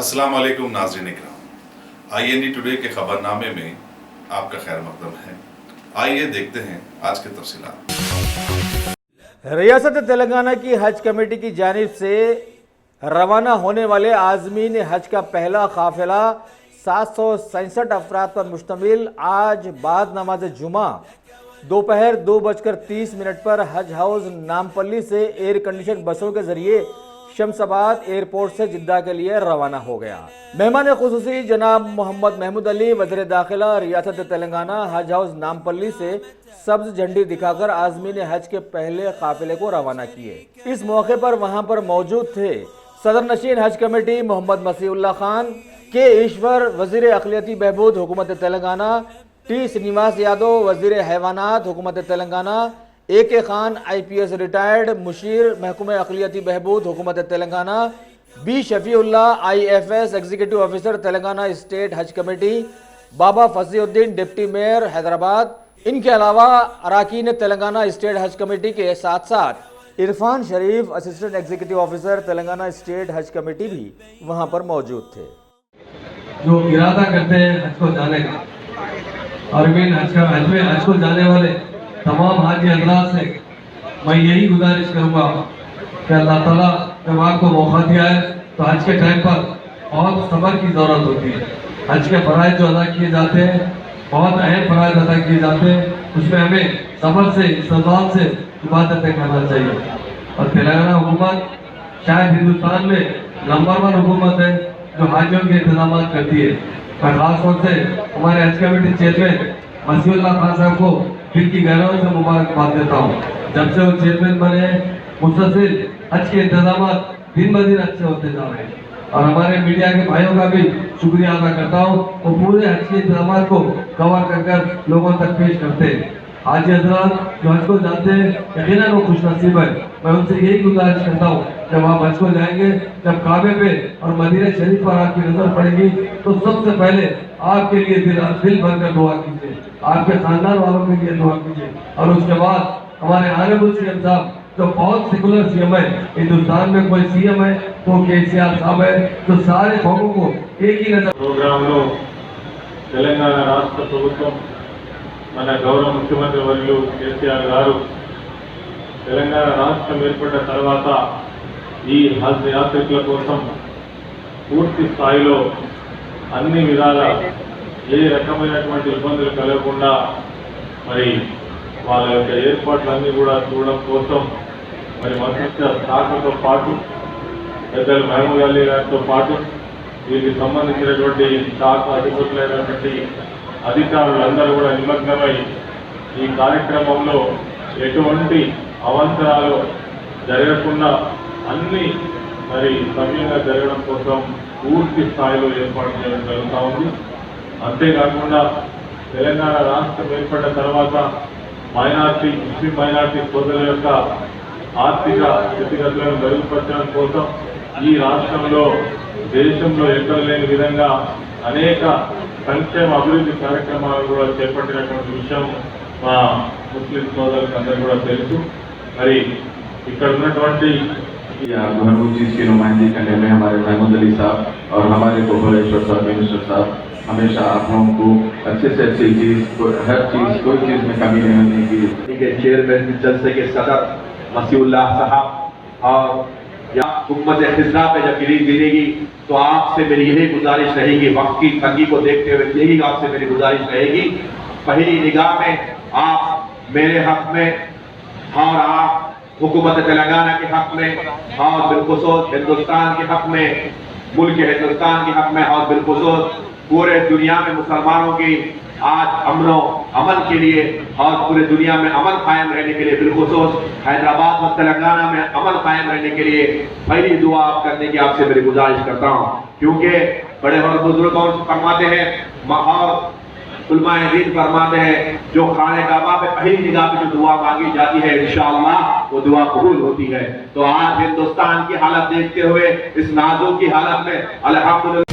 अस्सलाम वालेकुम नाज़रीन इकराम, IND टुडे के खबरनामे में आपका खैर मकदम है। आइए देखते हैं आज के तफसीलात। रियासत तेलंगाना की हज कमेटी की जानिब से रवाना होने वाले आज़मीन हज का पहला काफिला 767 अफराद पर मुश्तमिल आज बाद नमाज जुमा दोपहर 2:30 पर हज हाउस नामपल्ली से एयर कंडीशन बसों के जरिए शमशाबाद एयरपोर्ट से जिद्दा के लिए रवाना हो गया। मेहमान खुसूसी जनाब मोहम्मद महमूद अली वज़ीर दाखिला रियासत तेलंगाना हज हाउस नामपल्ली से सब्ज झंडी दिखाकर आज़मीन हज के पहले काफिले को रवाना किए। इस मौके पर वहां पर मौजूद थे सदर नशीन हज कमेटी मोहम्मद मसीहुल्लाह खान, के ईश्वर वज़ीर अक़लियती बहबूद हुकूमत तेलंगाना, टी श्रीनिवास यादव वज़ीर हैवानात हुकूमत Telangana, AK Khan IPS retired मुशीर महकूम अक़लियती बहबूद हुकूमत Telangana, B Shafiullah IFS executive officer Telangana state हज committee, Baba Fasiuddin deputy mayor Hyderabad. इनके अलावा अरकान तेलंगाना स्टेट हज कमेटी के साथ साथ Irfan Sharif assistant executive officer Telangana state हज कमेटी भी वहां पर मौजूद थे। जो इरादा करते हैं हज को जाने का और हज को जाने वाले तमाम हाजी हज़रात से मैं यही गुजारिश करूंगा कि अल्लाह ताला जब आपको मौका दिया है तो हज के टाइम पर बहुत सब्र की ज़रूरत होती है। हज के फ़राइज़ जो अदा किए जाते हैं बहुत अहम फ़राइज़ अदा किए जाते हैं, उसमें हमें सब्र से इस्तेमाल से इबादतें करना चाहिए। और तेलंगाना हुकूमत शायद हिंदुस्तान में नंबर 1 हुकूमत है जो हाजियों के इंतजाम करती है। मैं खास तौर से हमारे हज कमेटी चेयरमैन मसीहुल्लाह खान साहब को दिल की गहराई से मुबारकबाद देता हूँ। जब से वो चेयरमैन बने मुसलसिल हज के इंतजाम दिन ब दिन अच्छे होते जा रहे हैं और हमारे मीडिया के भाइयों का भी शुक्रिया अदा करता हूँ। वो पूरे हज के इंतजाम को कवर कर लोगों तक पेश करते हैं। हाजी हज़रात जो हज को जाते हैं यकीनन वो खुश नसीब है। मैं उनसे यही गुजारिश करता हूँ जब आप हज को जाएंगे, जब काबे पे और मदीना शरीफ पर आपकी नजर पड़ेगी तो सबसे पहले आपके लिए दिल भरकर दुआ कीजिए, आपके खानदान वालों के लिए दुआ कीजिए। और उसके बाद हमारे ऑनरेबल CM साहब जो बहुत सेकुलर CM है, हिंदुस्तान में कोई CM है वो KCR साहब है, तो सारे कौमों को एक ही नजर प्रोग्राम तेलंगाण राष्ट्र प्रभुत्व मन गौरव मुख्यमंत्री वर्युలు KCR గారు తెలంగాణ రాష్ట్రం ఏర్పడిన తర్వాత ఈ హజ్ యాత్రికుల కోసం పూర్తి స్థాయిలో అన్ని విధాల ఏ రకమైనటువంటి ఇబ్బందులు కలగకుండా మరి వాళ్ళ యొక్క ఏర్పాట్లన్నీ కూడా చూడడం కోసం మరి మంత్రిత్వ శాఖతో పాటు పెద్దలు మహమూద్ అలీ గారితో పాటు వీరికి సంబంధించినటువంటి శాఖ అధిపతులైనటువంటి అధికారులందరూ కూడా నిమగ్నమై ఈ కార్యక్రమంలో ఎటువంటి అవాంతరాలు జరగకుండా అన్ని మరి సవ్యంగా జరగడం కోసం పూర్తి స్థాయిలో ఏర్పాటు చేయడం జరుగుతూ ఉంది. అంతేకాకుండా తెలంగాణ రాష్ట్రం ఏర్పడిన తర్వాత ముస్లిం మైనార్టీ సోదరుల యొక్క ఆర్థిక స్థితిగతులను మెరుగుపరచడం కోసం ఈ రాష్ట్రంలో దేశంలో ఎక్కడ లేని విధంగా అనేక సంక్షేమ అభివృద్ధి కార్యక్రమాలు కూడా చేపట్టినటువంటి విషయం మా ముస్లిం సోదరులకు అందరూ కూడా తెలుసు. మరి ఇక్కడ ఉన్నటువంటి महमूद चीज़ की नुमाइंदगी करने में हमारे महमूद अली साहब और हमारे गोपालेश्वर साहब मिनिस्टर साहब हमेशा आप लोगों को अच्छे से अच्छी चीज़ हर चीज़ कोई चीज़ में कमी नहीं होने की। चेयरमैन जलसे के सदर मसीहुल्लाह साहब और हुकूमत खिज़ा पे जब गिरी गिरेगी तो आपसे मेरी यही गुजारिश रहेगी, वक्त की तंगी को देखते हुए यही आपसे मेरी गुजारिश रहेगी, पहली निगाह में आप मेरे हक में और आप हुकूमत तेलंगाना के हक में और बिलखुसूस हिंदुस्तान के हक में, मुल्क हिंदुस्तान के हक में और बिलखुसूस पूरे दुनिया में मुसलमानों की आज अमन के लिए और पूरे दुनिया में अमन कायम रहने के लिए, बिलखुसूस हैदराबाद और तेलंगाना में अमन कायम रहने के लिए पहली दुआ आप करने की आपसे मेरी गुजारिश करता हूँ। क्योंकि बड़े बड़े बुजुर्गों फरमाते हैं और उलमाए दीन फरमाते हैं जो खाने काबा पे पहली निगाह पे जो दुआ मांगी जाती है इंशाअल्लाह वो दुआ कबूल होती है। तो आज हिंदुस्तान की हालत देखते हुए इस नाजुक की हालत में अल्हम्दुलिल्लाह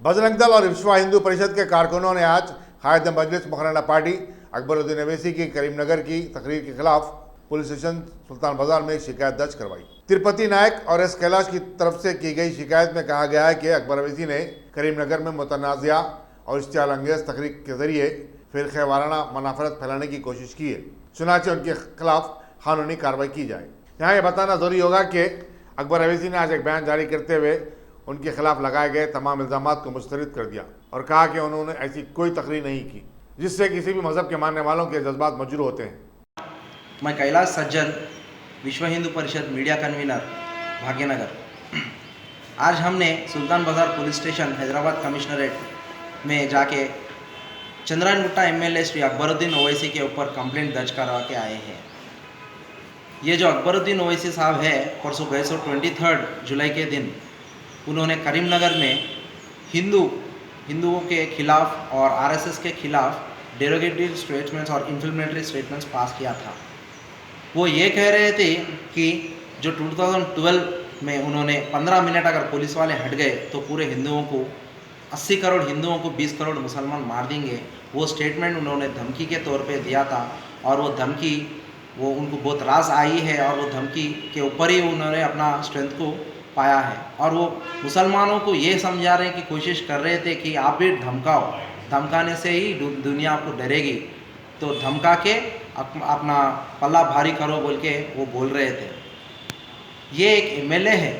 बजरंग दल और विश्व हिंदू परिषद के कारकुनों ने आज कायद मजलिस मुखराना पार्टी अकबरुद्दीन अवैसी की करीमनगर की तकरीर के खिलाफ पुलिस स्टेशन सुल्तान बाजार में एक शिकायत दर्ज करवाई। तिरुपति नायक और एस कैलाश की तरफ से की गई शिकायत में कहा गया है कि अकबर अवैसी ने करीमनगर में मुतनाज़िया और इश्तियाल अंगेज तकरीर के जरिए फिरक़े वाराना मुनाफरत फैलाने की कोशिश की है। चुनांचे उनके खिलाफ कानूनी कार्रवाई की जाए। यहाँ ये बताना जरूरी होगा कि अकबर अवैसी ने आज एक बयान जारी करते हुए उनके खिलाफ लगाए गए तमाम इल्ज़ामात को मुस्तरद कर दिया और कहा कि उन्होंने ऐसी कोई तकरीर नहीं की जिससे किसी भी मजहब के मानने वालों के जज्बात मजरूह होते हैं। मैं कैलाश सज्जन, विश्व हिंदू परिषद मीडिया कन्वीनर, भाग्यनगर। आज हमने सुल्तान बाजार पुलिस स्टेशन हैदराबाद कमिश्नरेट में जाके चंद्रायन गुट्टा MLA श्री अकबरुद्दीन ओवैसी के ऊपर कंप्लेंट दर्ज करवा के आए हैं। ये जो अकबरुद्दीन ओवैसी साहब है, परसों गए 23 जुलाई के दिन उन्होंने करीमनगर में हिंदुओं के खिलाफ और RSS के खिलाफ डेरोगेटरी स्टेटमेंट्स और इन्फ्लेमेटरी स्टेटमेंट्स पास किया था। वो ये कह रहे थे कि जो 2012 में उन्होंने 15 मिनट अगर पुलिस वाले हट गए तो पूरे हिंदुओं को 80 करोड़ हिंदुओं को 20 करोड़ मुसलमान मार देंगे। वो स्टेटमेंट उन्होंने धमकी के तौर पे दिया था और वो धमकी वो उनको बहुत रास आई है और वो धमकी के ऊपर ही उन्होंने अपना स्ट्रेंथ को पाया है। और वो मुसलमानों को ये समझाने की कोशिश कर रहे थे कि आप भी धमकाओ, धमकाने से ही दुनिया आपको डरेगी, तो धमका के अपना पल्ला भारी करो बोल के वो बोल रहे थे। ये एक MLA है,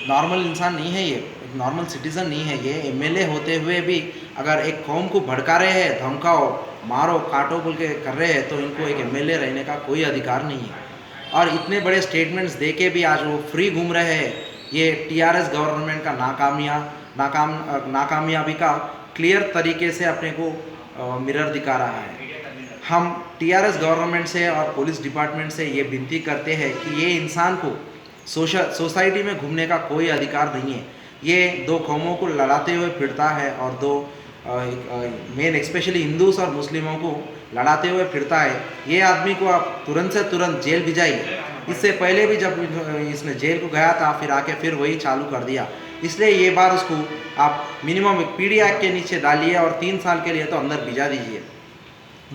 नॉर्मल इंसान नहीं है, ये एक नॉर्मल सिटीज़न नहीं है। ये MLA होते हुए भी अगर एक कौम को भड़का रहे हैं, धमकाओ, मारो, काटो बोल के कर रहे हैं, तो इनको एक MLA रहने का कोई अधिकार नहीं है। और इतने बड़े स्टेटमेंट्स दे के भी आज वो फ्री घूम रहे हैं। ये TRS गवर्नमेंट का नाकामयाबी का क्लियर तरीके से अपने को मिरर दिखा रहा है। हम TRS गवर्नमेंट से और पुलिस डिपार्टमेंट से ये विनती करते हैं कि ये इंसान को सोसाइटी में घूमने का कोई अधिकार नहीं है। ये दो कौमों को लड़ाते हुए फिरता है और दो मेन स्पेशली हिंदूस और मुस्लिमों को लड़ाते हुए फिरता है। ये आदमी को आप तुरंत से तुरंत जेल भिजाइए। इससे पहले भी जब इसने जेल को गया था फिर आके फिर वही चालू कर दिया। इसलिए ये बार उसको आप मिनिमम एक PD एक्ट के नीचे डालिए और 3 साल के लिए तो अंदर भिजा दीजिए।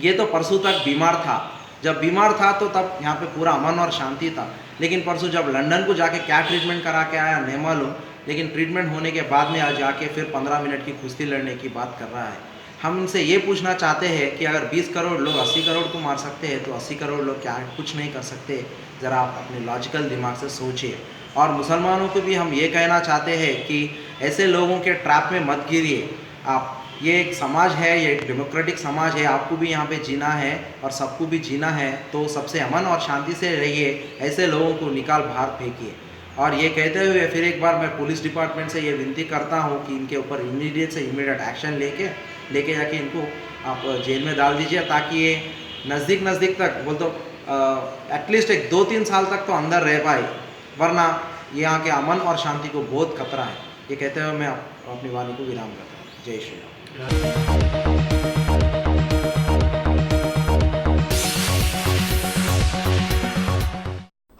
ये तो परसों तक बीमार था, जब बीमार था तो तब यहाँ पे पूरा अमन और शांति था, लेकिन परसों जब लंदन को जाके क्या ट्रीटमेंट करा के आया नहीं मालूम, लेकिन ट्रीटमेंट होने के बाद में आज जाके फिर 15 मिनट की कुश्ती लड़ने की बात कर रहा है। हम इनसे ये पूछना चाहते हैं कि अगर 20 करोड़ लोग 80 करोड़ को मार सकते हैं तो 80 करोड़ लोग क्या कुछ नहीं कर सकते? ज़रा आप अपने लॉजिकल दिमाग से सोचिए। और मुसलमानों को भी हम ये कहना चाहते हैं कि ऐसे लोगों के ट्रैप में मत गिरिए आप। ये एक समाज है, ये एक डेमोक्रेटिक समाज है, आपको भी यहाँ पे जीना है और सबको भी जीना है, तो सबसे अमन और शांति से रहिए, ऐसे लोगों को निकाल बाहर फेंकिए। और ये कहते हुए फिर एक बार मैं पुलिस डिपार्टमेंट से ये विनती करता हूँ कि इनके ऊपर इमीडिएट एक्शन लेके जाके इनको आप जेल में डाल दीजिए, ताकि ये नज़दीक तक बोल तो एटलीस्ट एक 2-3 साल तक तो अंदर रह पाए, वरना यहाँ के अमन और शांति को बहुत खतरा है। ये कहते हुए मैं अपनी वाणी को विराम करता हूँ। जय श्री राम।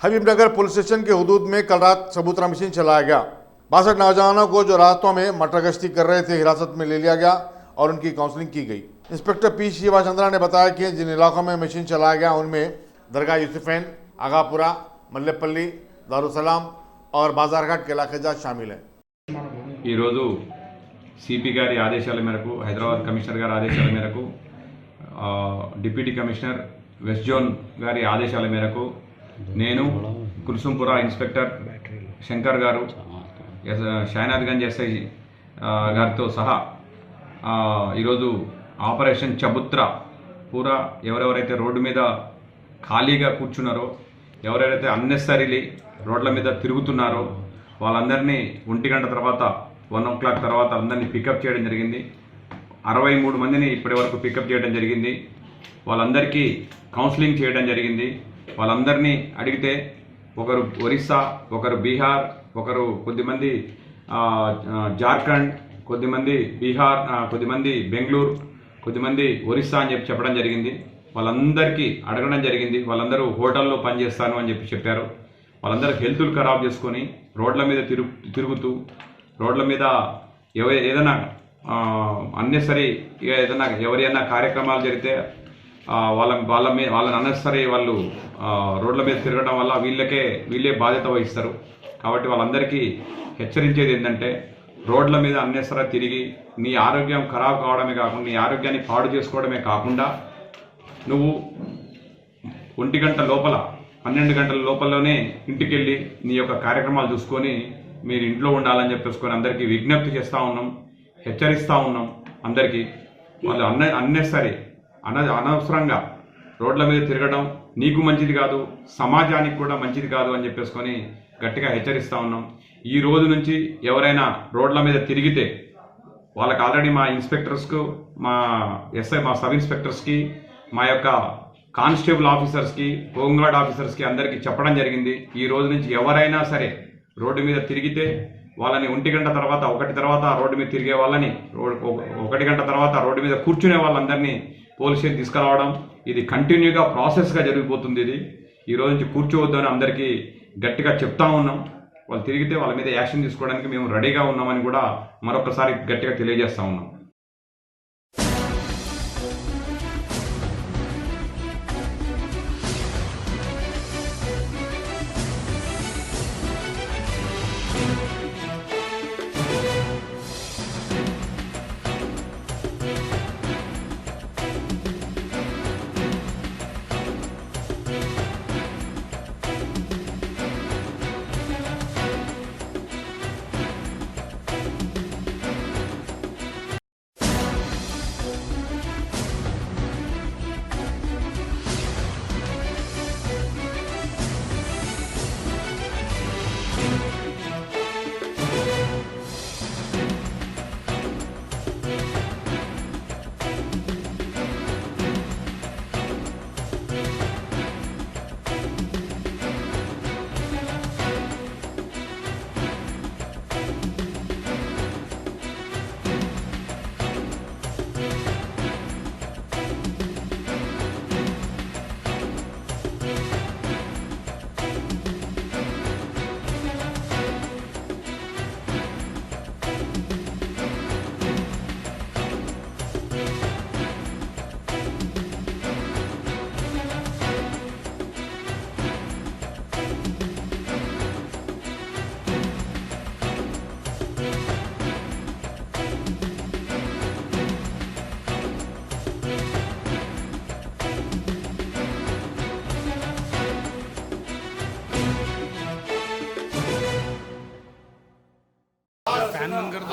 हबीबनगर पुलिस स्टेशन के हुदूद में कल रात सबूतरा मशीन चलाया गया। 62 नौजवानों को जो रास्तों में मटर गश्ती कर रहे थे हिरासत में ले लिया गया और उनकी काउंसलिंग की गई। इंस्पेक्टर P शिवा चंद्रा ने बताया कि जिन इलाकों में मशीन चलाया गया उनमें दरगाह यूसुफैन, आगापुरा, मल्लेपल्ली, दारुसलाम और बाजारघाट के इलाके शामिल हैं। CP గారి ఆదేశాల మేరకు హైదరాబాద్ కమిషనర్ గారి ఆదేశాల మేరకు డిప్యూటీ కమిషనర్ వెస్ట్ జోన్ గారి ఆదేశాల మేరకు నేను కుల్సుంపురా ఇన్స్పెక్టర్ శంకర్ గారు షానాద్గంజ్ ఎస్ఐ గారితో సహా ఈరోజు ఆపరేషన్ చబుత్రా పూరా ఎవరెవరైతే రోడ్డు మీద ఖాళీగా కూర్చున్నారో, ఎవరెవరైతే అన్నెసరీలీ రోడ్ల మీద తిరుగుతున్నారో వాళ్ళందరినీ 1 గంట తర్వాత 1 o'clock తర్వాత అందరినీ పికప్ చేయడం జరిగింది। 63 మందిని ఇప్పటి వరకు పికప్ చేయడం జరిగింది। వాళ్ళందరికీ కౌన్సిలింగ్ చేయడం జరిగింది। వాళ్ళందరినీ అడిగితే ఒకరు ఒరిస్సా, ఒకరు బీహార్, ఒకరు కొద్దిమంది జార్ఖండ్, కొద్దిమంది బీహార్, కొద్దిమంది బెంగళూరు, కొద్దిమంది ఒరిస్సా అని చెప్పడం జరిగింది। వాళ్ళందరికీ అడగడం జరిగింది। వాళ్ళందరూ హోటల్లో పనిచేస్తాను అని చెప్పారు। వాళ్ళందరూ హెల్త్లు ఖరాబ్ చేసుకొని రోడ్ల మీద తిరుగుతూ రోడ్ల మీద ఏదైనా అన్నెసరీ ఏదైనా ఎవరైనా కార్యక్రమాలు జరిగితే వాళ్ళని అన్నెసరీ వాళ్ళు రోడ్ల మీద తిరగడం వల్ల వీళ్ళే బాధ్యత వహిస్తారు. కాబట్టి వాళ్ళందరికీ హెచ్చరించేది ఏంటంటే రోడ్ల మీద అన్నెసరీ తిరిగి నీ ఆరోగ్యం ఖరాబ్ కావడమే కాకుండా నీ ఆరోగ్యాన్ని పాడు చేసుకోవడమే కాకుండా నువ్వు 1 గంట లోపల 12 గంటల లోపలనే ఇంటికి వెళ్ళి నీ యొక్క కార్యక్రమాలు చూసుకొని మీరు ఇంట్లో ఉండాలని చెప్పేసుకొని అందరికీ విజ్ఞప్తి చేస్తూ ఉన్నాం, హెచ్చరిస్తూ ఉన్నాం. అందరికీ వాళ్ళు అన్నెసరీ అనవసరంగా రోడ్ల మీద తిరగడం నీకు మంచిది కాదు, సమాజానికి కూడా మంచిది కాదు అని చెప్పేసుకొని గట్టిగా హెచ్చరిస్తూ ఉన్నాం. ఈ రోజు నుంచి ఎవరైనా రోడ్ల మీద తిరిగితే వాళ్ళకి ఆల్రెడీ మా ఇన్స్పెక్టర్స్కు, మా ఎస్ఐ, మా సబ్ ఇన్స్పెక్టర్స్కి, మా యొక్క కానిస్టేబుల్ ఆఫీసర్స్కి, హోంగార్డ్ ఆఫీసర్స్కి అందరికీ చెప్పడం జరిగింది. ఈ రోజు నుంచి ఎవరైనా సరే రోడ్డు మీద తిరిగితే వాళ్ళని 1 గంట తర్వాత 1 తర్వాత రోడ్డు మీద తిరిగే వాళ్ళని 1 గంట తర్వాత రోడ్డు మీద కూర్చునే వాళ్ళందరినీ పోలీస్ స్టేషన్ తీసుకురావడం ఇది కంటిన్యూగా ప్రాసెస్గా జరిగిపోతుంది. ఈ రోజు నుంచి కూర్చోవద్దు అని అందరికీ గట్టిగా చెప్తా ఉన్నాం. వాళ్ళు తిరిగితే వాళ్ళ మీద యాక్షన్ తీసుకోవడానికి మేము రెడీగా ఉన్నామని కూడా మరొకసారి గట్టిగా తెలియజేస్తా ఉన్నాం.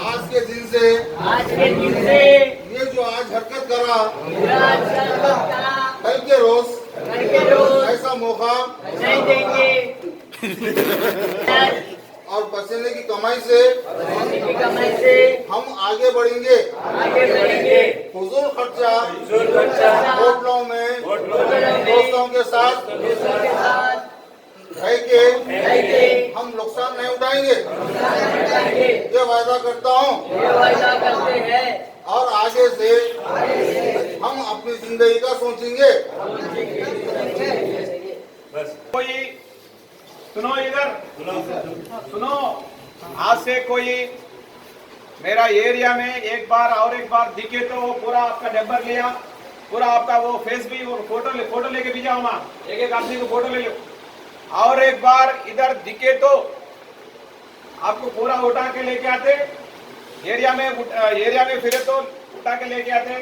आज के दिन से ये जो आज हरकत करा कल के रोज ऐसा मौका नहीं देंगे और पसीने की कमाई से हम आगे बढ़ेंगे। फजूल खर्चा होटलों में दोस्तों के साथ है कि हम नुकसान नहीं उठाएंगे, ये वायदा करता हूँ। और आगे से हम अपनी जिंदगी का सोचेंगे। कोई सुनो, इधर सुनो, आज से कोई मेरा एरिया में एक बार दिखे तो वो पूरा आपका नंबर लिया, पूरा आपका वो फेस भी और फोटो लेके भी जाओ, वहाँ एक आदमी को फोटो ले लो। और एक बार इधर दिखे तो आपको पूरा उठा के लेके आते, एरिया में फिरे तो उठा के लेके आते।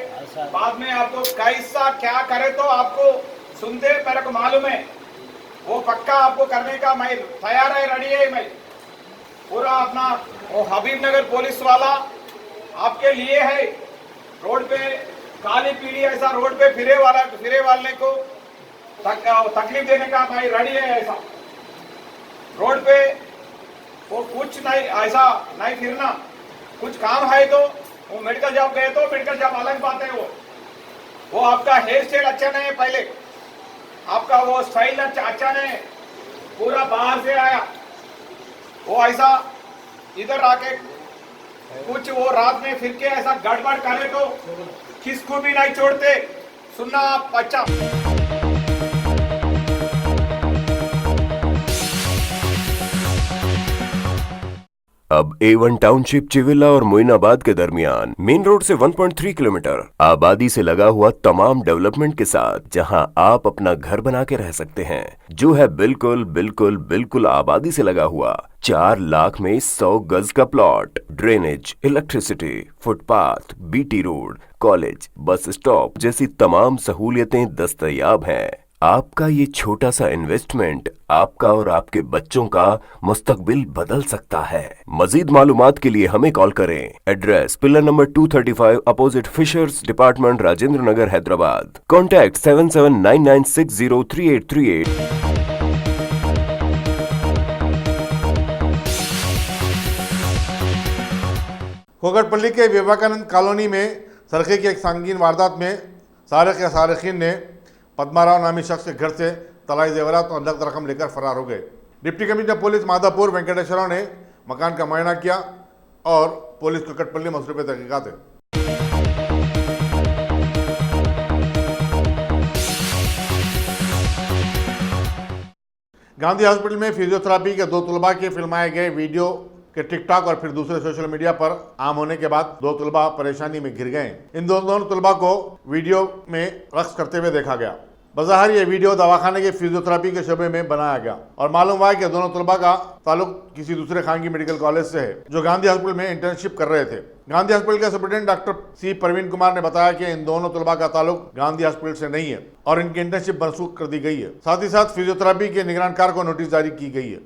बाद में आपको कैसा क्या करे तो आपको सुनते, मेरे को मालूम है वो पक्का आपको करने का मैं तैयार है, रेडी है। मैं पूरा अपना वो हबीब नगर पुलिस वाला आपके लिए है। रोड पे काली पीली ऐसा रोड पे फिरे वाले को तकलीफ देने का मैं रेडी है। ऐसा रोड पे वो कुछ नहीं, ऐसा नहीं फिरना। कुछ काम है तो वो मेडिकल जॉब गए तो मेडिकल जॉब अलग बात है। वो आपका हेयर स्टाइल अच्छा नहीं है, पहले आपका वो स्टाइल अच्छा नहीं है, पूरा बाहर से आया। वो ऐसा इधर आके कुछ वो रात में फिर के ऐसा गड़बड़ करे तो किसको भी नहीं छोड़ते। सुनना आप अच्छा। अब A1 टाउनशिप चिविला और मोइनाबाद के दरमियान मेन रोड से 1.3 किलोमीटर आबादी से लगा हुआ तमाम डेवलपमेंट के साथ जहां आप अपना घर बना के रह सकते हैं, जो है बिल्कुल बिल्कुल बिल्कुल आबादी से लगा हुआ। 4 लाख में 100 गज का plot, drainage, electricity, footpath, BT road, college, bus stop जैसी तमाम सहूलियतें दस्तयाब हैं। आपका ये छोटा सा इन्वेस्टमेंट आपका और आपके बच्चों का मुस्तकबिल बदल सकता है। मजीद मालूमात के लिए हमें कॉल करें। Address pillar number 235 opposite fishers department, Rajendra Nagar, Hyderabad. Contact 7799603838। कोगटपल्ली के विवेकानंद कॉलोनी में सरखे की एक संगीन वारदात में सारिक या सारिकीन ने पद्माराव नामी शख्स के घर से तलाई जेवरात और नकद रकम लेकर फरार हो गए। Deputy commissioner police Madhapur Venkateshwara ने मकान का मुआयना किया और पुलिस कोगटपल्ली मसरूफ़ तहकीकात है। गांधी हॉस्पिटल में फिजियोथेरेपी के 2 तलबा के फिल्माए गए वीडियो के टिकटॉक और फिर दूसरे सोशल मीडिया पर आम होने के बाद 2 तलबा परेशानी में घिर गए। इन दोनों तलबा को वीडियो में रक्स करते हुए देखा गया। बज़ाहिर ये वीडियो दवाखाने के फिजियोथेरेपी के शोबे में बनाया गया और मालूम हुआ है कि दोनों तलबा का ताल्लुक किसी दूसरे खानगी मेडिकल कॉलेज से है जो गांधी हॉस्पिटल में इंटर्नशिप कर रहे थे। गांधी हॉस्पिटल के superintendent doctor C Parveen Kumar ने बताया कि इन दोनों तलबा का ताल्लुक गांधी हॉस्पिटल से नहीं है और इनकी इंटर्नशिप मनसूख कर दी गई है। साथ ही साथ फिजियोथेरेपी के निगरानकार को नोटिस जारी की गई है।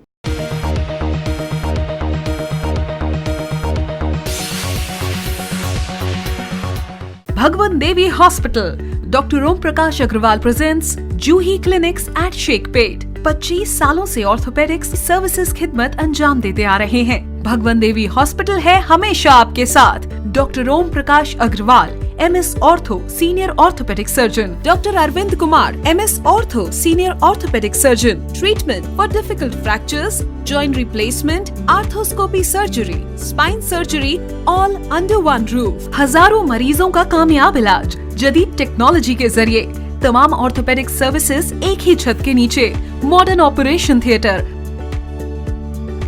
Bhagwan Devi Hospital, Dr. Om Prakash Agrawal presents Juhi Clinics at Sheikhpet। 25 सालों से ऑर्थोपेडिक्स सर्विसेज खिदमत अंजाम देते आ रहे हैं। भगवान देवी हॉस्पिटल है हमेशा आपके साथ। Doctor Om Prakash Agarwal, MS ortho, senior orthopaedic surgeon. Doctor Arvind Kumar, MS ortho, senior orthopaedic surgeon. Treatment for difficult fractures, joint replacement, arthroscopy surgery, spine surgery, all under one roof. हजारों मरीजों का कामयाब इलाज जदीद टेक्नोलॉजी के जरिए। तमाम ऑर्थोपेडिक सर्विसेज एक ही छत के नीचे। Modern operation theatre,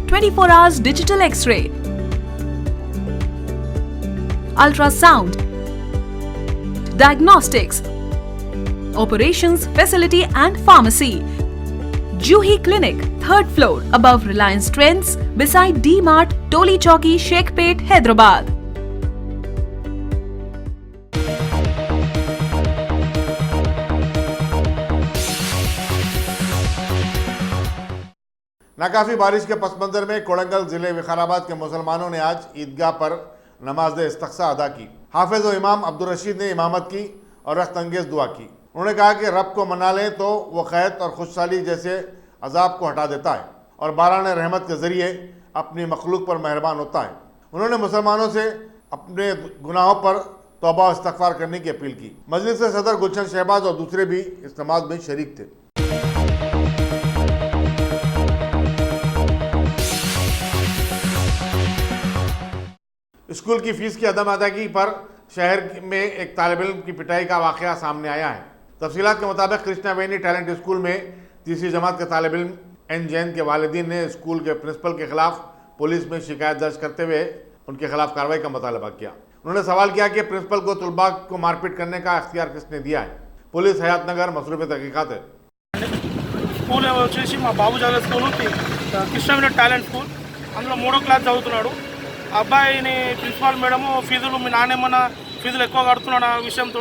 24 hours digital x-ray, ultrasound, diagnostics, operations facility and pharmacy. Juhi Clinic, 3rd floor, above Reliance Trends, beside D-Mart, Toli Chowki, Sheikhpet, Hyderabad. नाकाफी बारिश के पस मंजर में कोड़ंगल जिले विकाराबाद के मुसलमानों ने आज ईदगाह पर नमाज इस्तख्सा अदा की। हाफिज और इमाम अब्दुल रशीद ने इमामत की और रख्त अंगेज दुआ की। उन्होंने कहा कि रब को मना लें तो वो कैद और खुशहाली जैसे अजाब को हटा देता है और बारान रहमत के जरिए अपनी मखलूक पर मेहरबान होता है। उन्होंने मुसलमानों से अपने गुनाहों पर तौबा और इस्तगफार करने की अपील की। मजलिस से सदर गुलशन शहबाज और दूसरे भी इस नमाज में शरीक थे। स्कूल की फीस की अदम अदायगी पर शहर में एक तालिब इल्म की पिटाई का वाक़या सामने आया है। तफसीलात के मुताबिक कृष्णा वेनी टैलेंट स्कूल में 3री जमात के तालिब इल्म एन जैन के वालिदीन ने स्कूल के प्रिंसिपल के खिलाफ पुलिस में शिकायत दर्ज करते हुए उनके खिलाफ कार्रवाई का मुतालबा किया। उन्होंने सवाल किया कि प्रिंसिपल को तलबा को मारपीट करने का अख्तियार किसने दिया है। पुलिस हयात नगर मसरूफ़ तहकीकात है। స్కూల్ వచ్చేసి మా బాబు చదివే స్కూల్ కృష్ణ టాలెంట్ స్కూల్, అందులో 3వ క్లాస్ చదువుతున్నాడు. అబ్బాయిని ప్రిన్సిపాల్ మేడము ఫీజులు మీ నాన్నేమన్నా ఫీజులు ఎక్కువ కడుతున్నాడు ఆ విషయంతో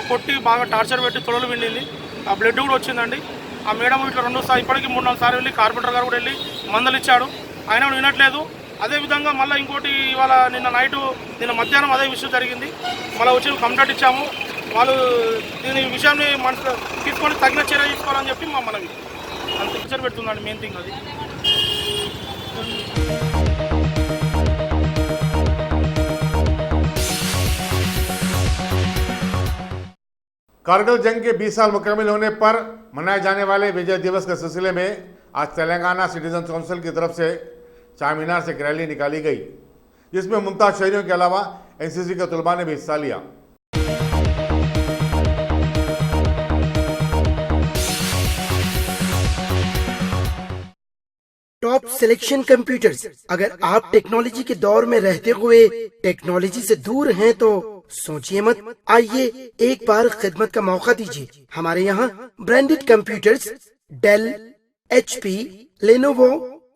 కొట్టి బాగా టార్చర్ పెట్టి తొడలు విండింది. ఆ బ్లడ్ కూడా వచ్చిందండి. ఆ మేడం ఇట్లా 2 సార్లు ఇప్పటికీ 3-4 సార్లు వెళ్ళి కార్పొరేటర్ గారు కూడా వెళ్ళి మందలు ఇచ్చాడు. అయినా కూడా వినట్లేదు. అదేవిధంగా మళ్ళీ ఇంకోటి ఇవాళ నిన్న మధ్యాహ్నం అదే విషయం జరిగింది. మళ్ళీ వచ్చి కంప్లైంట్ ఇచ్చాము. వాళ్ళు దీని విషయాన్ని మనసు తీసుకొని తగిన చర్య తీసుకోవాలని చెప్పి మా మనవి అంత టార్చర్ పెడుతుందండి. మెయిన్ థింగ్ అది. कारगिल जंग के 20 साल मुकम्मल होने पर मनाए जाने वाले विजय दिवस के सिलसिले में आज तेलंगाना सिटीजन काउंसिल की तरफ से चार मीनार से एक रैली निकाली गई, जिसमें मुमताज शहरियों के अलावा एनसीसी के तलबा ने भी हिस्सा लिया। Top top selection computers. अगर आप टेक्नोलॉजी के दौर में रहते हुए टेक्नोलॉजी से दूर हैं तो सोचिए मत, आइए एक बार खिदमत का मौका दीजिए। हमारे यहाँ branded computers Dell, HP, Lenovo,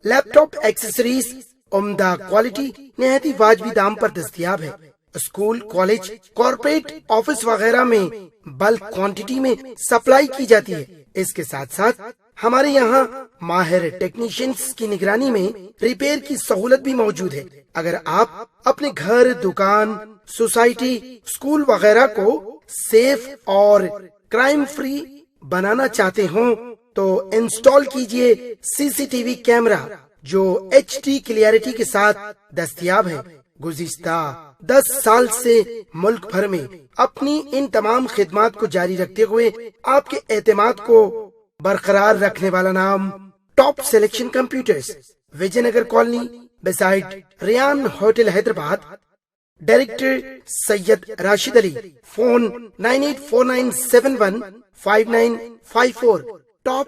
laptop accessories उम्दा क्वालिटी निहायती वाजबी दाम पर दस्तयाब है। स्कूल, कॉलेज, कॉर्पोरेट, ऑफिस वगैरह में बल्क क्वांटिटी में सप्लाई की जाती है। इसके साथ साथ हमारे यहाँ माहिर टेक्नीशियंस की निगरानी में रिपेयर की सहूलत भी मौजूद है। अगर आप अपने घर, दुकान, सोसाइटी, स्कूल वगैरह को सेफ और क्राइम फ्री बनाना चाहते हो तो इंस्टॉल कीजिए CCTV कैमरा जो HD क्लियरिटी के साथ दस्तयाब है। गुज़िश्ता 10 साल से मुल्क भर में अपनी इन तमाम खिदमात को जारी रखते हुए आपके एतमाद को बरकरार रखने वाला नाम top selection computers, Vijayanagar colony beside Riyan hotel Hyderabad. Director Syed Rashid Ali. Phone 9849715954। Top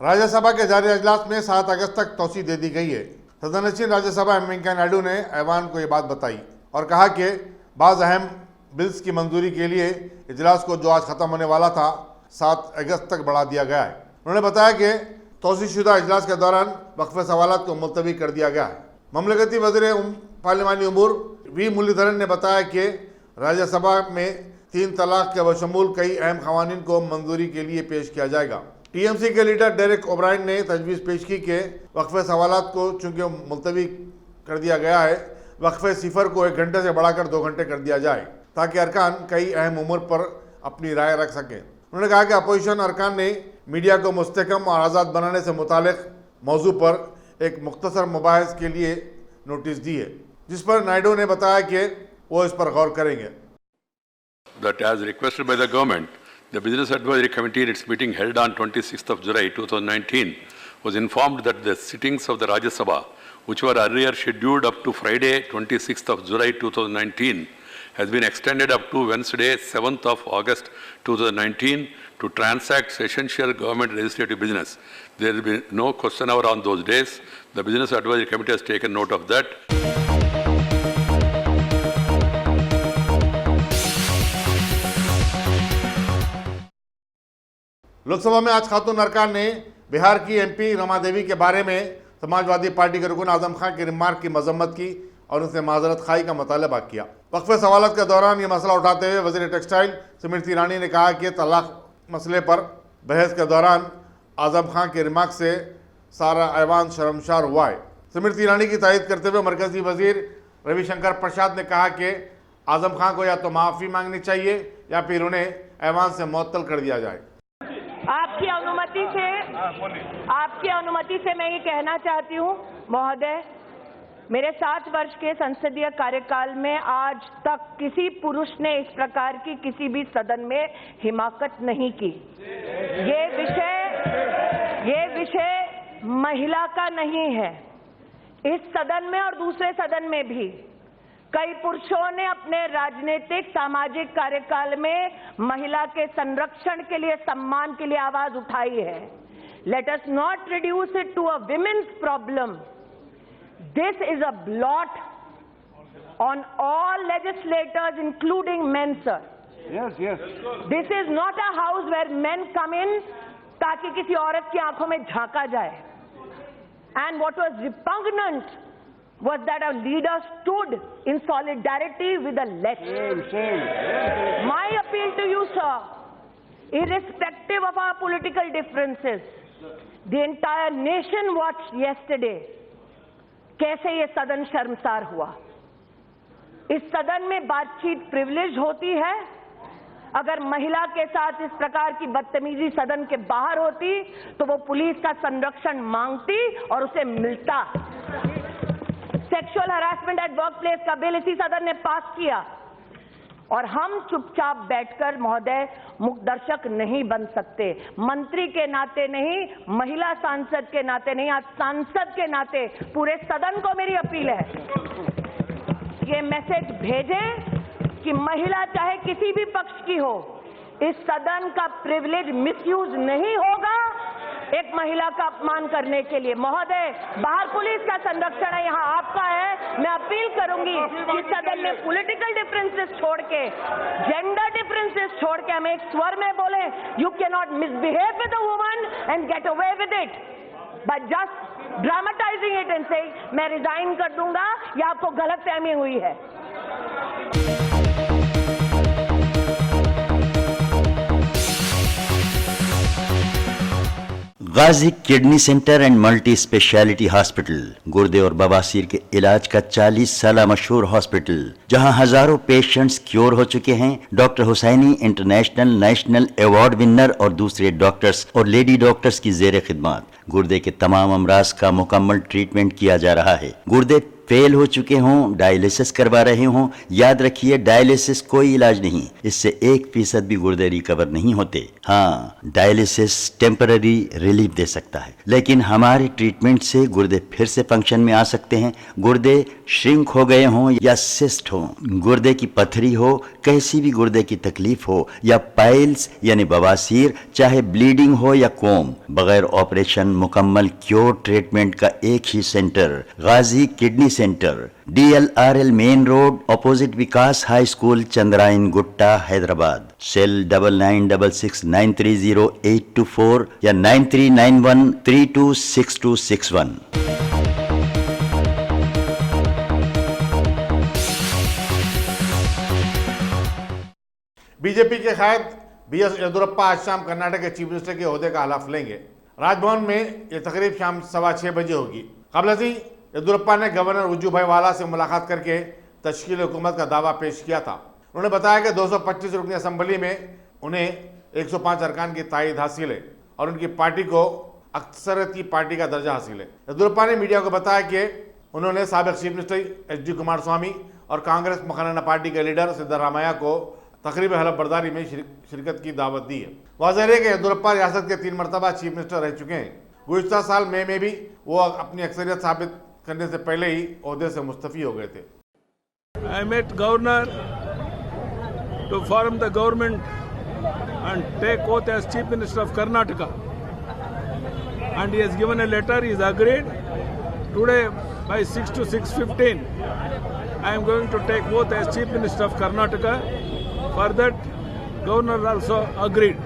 Rajya Sabha के जारी अजलास में 7 अगस्त तक तोसी दे दी गई है। सदनशीन राज्यसभा एम वेंकैया नायडू ने ऐवान को ये बात बताई और कहा कि बाज़ अहम बिल्स की मंजूरी के लिए इजलास को जो आज ख़त्म होने वाला था 7 अगस्त तक बढ़ा दिया गया है। उन्होंने बताया कि तोसीशुदा इजलास के दौरान वक्फे सवालात को मुलतवी कर दिया गया है। ममलकती वज़ीर पार्लिमानी उमूर वी मुरलीधरन ने बताया कि राज्यसभा में 3 तलाक के बशमूल कई अहम क़वानीन को मंजूरी के लिए पेश किया जाएगा। TMC के लीडर डेरेक ओब्रायन ने तजवीज़ पेश की कि वक्फे सवालात को चूँकि मुलतवी कर दिया गया है, वक्फे सिफर को 1 घंटे से बढ़ाकर 2 घंटे कर दिया जाए ताकि अरकान कई अहम उमूर पर अपनी राय रख सकें। उन्होंने कहा कि अपोजिशन अरकान ने मीडिया को मुस्तकम और आज़ाद बनाने से मुतालिक मौजू पर एक मुख्तसर मुबाहिस के लिए नोटिस दी है, जिस पर नायडू ने बताया कि वो इस पर गौर करेंगे। That as requested by the government, the Business Advisory Committee in its meeting held on 26th of July 2019 was informed that the sittings of the Rajya Sabha, which were earlier scheduled up to Friday 26th of July 2019, has been extended up to Wednesday 7th of August 2019 to transact essential government legislative business. There will be no question hour on those days. The Business Advisory Committee has taken note of that. Lok Sabha में आज खातून अरकान ने बिहार की MP Rama Devi के बारे में Samajwadi party के रुकन आजम खान के रिमार्क की मजम्मत की और उनसे माजरत खाई का मुतालबा किया। वक्फे सवालत के दौरान ये मसला उठाते हुए वज़ीर टेक्सटाइल स्मृति ईरानी ने कहा कि तलाक मसले पर बहस के दौरान आजम खान के रिमार्क से सारा ऐवान शर्मशार हुआ है। स्मृति ईरानी की तायद करते हुए मरकजी वजीर रविशंकर प्रसाद ने कहा कि आजम खान को या तो माफ़ी मांगनी चाहिए या फिर उन्हें ऐवान से मुअत्तल कर दिया जाए। आपकी अनुमति से मैं ये कहना चाहती हूँ महोदय, मेरे 7 वर्ष के संसदीय कार्यकाल में आज तक किसी पुरुष ने इस प्रकार की किसी भी सदन में हिमाकत नहीं की। ये विषय महिला का नहीं है। इस सदन में और दूसरे सदन में भी कई पुरुषों ने अपने राजनीतिक सामाजिक कार्यकाल में महिला के संरक्षण के लिए, सम्मान के लिए आवाज उठाई है। Let us not reduce it to a women's problem. This is a blot on all legislators including men sir. This is not a house where men come in ताकि किसी औरत की आंखों में झांका जाए। And what was repugnant was that a leader stood in solidarity with the less. My appeal to you, sir, irrespective of our political differences, the entire nation watched yesterday कैसे ये सदन शर्मसार हुआ। इस सदन में बातचीत प्रिविलेज होती है। अगर महिला के साथ इस प्रकार की बदतमीजी सदन के बाहर होती तो वो पुलिस का संरक्षण मांगती और उसे मिलता। Sexual harassment at work place का बिल इसी सदन ने पास किया और हम चुपचाप बैठकर महोदय मुखदर्शक नहीं बन सकते। मंत्री के नाते नहीं, महिला सांसद के नाते नहीं, आज सांसद के नाते पूरे सदन को मेरी अपील है, ये मैसेज भेजें कि महिला चाहे किसी भी पक्ष की हो, इस सदन का प्रिविलेज मिसयूज नहीं होगा एक महिला का अपमान करने के लिए। महोदय, बाहर पुलिस का संरक्षण है, यहाँ आपका है। मैं अपील करूंगी कि सदन में पॉलिटिकल डिफरेंसेस छोड़ के, जेंडर डिफरेंसेस छोड़ के हम एक स्वर में बोले, you can not misbehave with a woman and get away with it but just dramatising it and say मैं रिजाइन कर दूंगा, या आपको गलतफहमी हुई है। Ghazi kidney centre and multi speciality hospital, गुर्दे और बवासीर के इलाज का 40 साल मशहूर हॉस्पिटल, जहां हजारों पेशेंट्स क्योर हो चुके हैं। Doctor Husaini international national award winner और दूसरे डॉक्टर्स और लेडी डॉक्टर्स की जेर खिदमत गुर्दे के तमाम अमराज का मुकम्मल ट्रीटमेंट किया जा रहा है। गुर्दे फेल हो चुके हों, डायलिसिस करवा रहे हों, याद रखिए डायलिसिस कोई इलाज नहीं, इससे 1% भी गुर्दे रिकवर नहीं होते। हाँ, डायलिसिस टेम्पररी रिलीफ दे सकता है, लेकिन हमारे ट्रीटमेंट से गुर्दे फिर से फंक्शन में आ सकते हैं। गुर्दे श्रिंक हो गए हों या सिस्ट हो, गुर्दे की पथरी हो, कैसी भी गुर्दे की तकलीफ हो, या पाइल्स यानी बवासीर, चाहे ब्लीडिंग हो या कोम, बगैर ऑपरेशन मुकम्मल क्योर ट्रीटमेंट का एक ही centre, Ghazi kidney centre, DLRL main road, opposite Vikas high school, Chandrayan Gutta, Hyderabad. Cell 9966930824 या 9391326261। बीजेपी के कायद BS येदियुरप्पा आज शाम कर्नाटक के चीफ मिनिस्टर के ओहदे का हलफ लेंगे। राजभवन में यह तकरीब शाम 6:15 बजे होगी। कबल से येदियुरप्पा ने गवर्नर वजूभाई वाला से मुलाकात करके तश्कील हुकूमत का दावा पेश किया था। उन्होंने बताया कि 225 रुकनी असम्बली में उन्हें 105 अरकान की तायद हासिल है और उनकी पार्टी को अक्सरती पार्टी का दर्जा हासिल है। येदियुरप्पा ने मीडिया को बताया कि उन्होंने साबिक चीफ मिनिस्टर HD कुमारस्वामी और कांग्रेस मखाना पार्टी के लीडर सिद्धरामैया को तकरीब हलफ बर्दारी में शिरकत की दावत दी है। वाज़ेह है कि येदियुरप्पा रियासत के 3 मरतबा चीफ मिनिस्टर रह चुके हैं। गुज़िश्ता साल मई में भी वो अपनी अक्सरियत साबित करने से पहले ही ओहदे से मुस्तफ़ी हो गए थे। I met governor to form the government and take oath as Chief Minister of Karnataka, and he has given a letter. He has agreed. Today by 6 to 6:15 I am going to take oath as Chief Minister of Karnataka. For that, governor also agreed.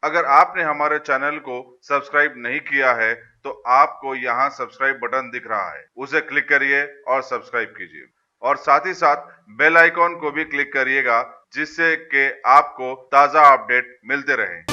अगर आपने हमारे channel को subscribe नहीं किया है तो आपको यहाँ सब्सक्राइब बटन दिख रहा है, उसे क्लिक करिए और सब्सक्राइब कीजिए और साथ ही साथ बेल आइकॉन को भी क्लिक करिएगा, जिससे कि आपको ताज़ा अपडेट मिलते रहें।